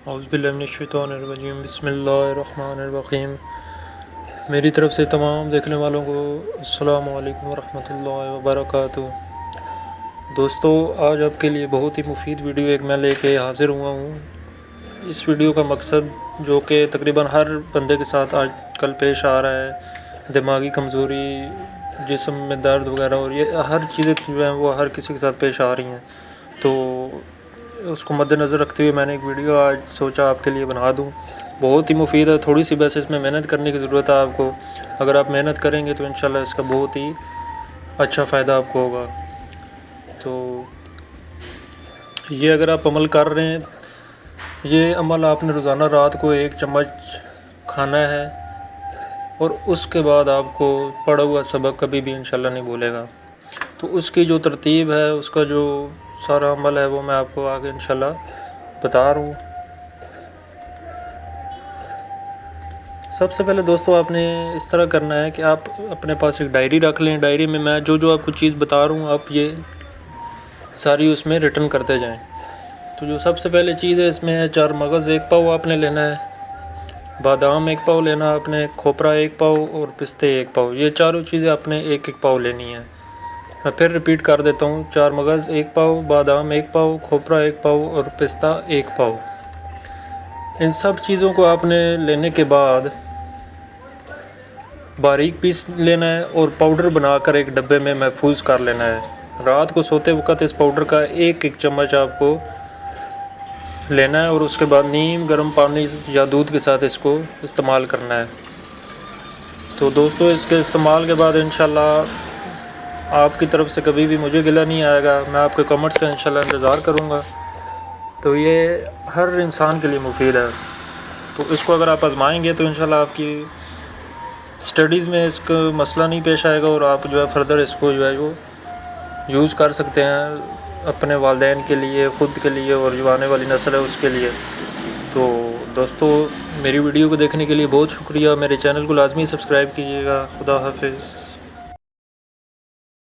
औज़ुबिल्लाहिमिनश्शैतानिर्रजीम बिस्मिल्लाहिर्रहमानिर्रहीम। मेरी तरफ़ से तमाम देखने वालों को अस्सलामु अलैकुम वरहमतुल्लाहि वबरकातुहू। दोस्तों, आज आपके लिए बहुत ही मुफीद वीडियो एक मैं लेके हाज़िर हुआ हूँ। इस वीडियो का मकसद, जो कि तकरीबन हर बंदे के साथ आजकल पेश आ रहा है, दिमागी कमज़ोरी, जिस्म में दर्द वगैरह, और ये हर चीज़ें जो हैं वो हर किसी के साथ पेश आ रही हैं। तो उसको मद्देनज़र रखते हुए मैंने एक वीडियो आज सोचा आपके लिए बना दूं। बहुत ही मुफीद है, थोड़ी सी बस इसमें मेहनत करने की ज़रूरत है आपको। अगर आप मेहनत करेंगे तो इंशाल्लाह इसका बहुत ही अच्छा फ़ायदा आपको होगा। तो ये अगर आप अमल कर रहे हैं, ये अमल आपने रोज़ाना रात को 1 चम्मच खाना है, और उसके बाद आपको पढ़ा हुआ सबक कभी भी इंशाल्लाह नहीं भूलेगा। तो उसकी जो तरतीब है, उसका जो सारा अमल है, वो मैं आपको आगे इंशाल्लाह बता रहा हूँ। सबसे पहले दोस्तों, आपने इस तरह करना है कि आप अपने पास एक डायरी रख लें। डायरी में मैं जो आपको चीज़ बता रहा हूँ, आप ये सारी उसमें रिटर्न करते जाएं। तो जो सबसे पहले चीज़ है इसमें है 4 मगज़ 1 पाव आपने लेना है, बादाम 1 पाव लेना है आपने, खोपरा 1 पाव और पिस्ते 1 पाव। ये चारों चीज़ें आपने 1-1 पाव लेनी है। मैं फिर रिपीट कर देता हूँ, 4 मगज़ 1 पाव, बादाम 1 पाव, खोपरा 1 पाव और पिस्ता 1 पाव। इन सब चीज़ों को आपने लेने के बाद बारीक पीस लेना है और पाउडर बनाकर एक डब्बे में महफूज कर लेना है। रात को सोते वक्त इस पाउडर का 1-1 चम्मच आपको लेना है, और उसके बाद नीम गर्म पानी या दूध के साथ इसको इस्तेमाल करना है। तो दोस्तों, इसके इस्तेमाल के बाद इंशाल्लाह आपकी तरफ से कभी भी मुझे गिला नहीं आएगा। मैं आपके कमेंट्स का इंशाल्लाह इंतज़ार करूँगा। तो ये हर इंसान के लिए मुफीद है। तो इसको अगर आप आजमाएंगे तो इंशाल्लाह आपकी स्टडीज़ में इसका मसला नहीं पेश आएगा, और आप जो है फर्दर इसको जो है वो यूज़ कर सकते हैं अपने वालिदैन के लिए, ख़ुद के लिए, और जो आने वाली नस्ल है उसके लिए। तो दोस्तों, मेरी वीडियो को देखने के लिए बहुत शुक्रिया। मेरे चैनल को लाजमी सब्सक्राइब कीजिएगा। खुदा हाफिज़।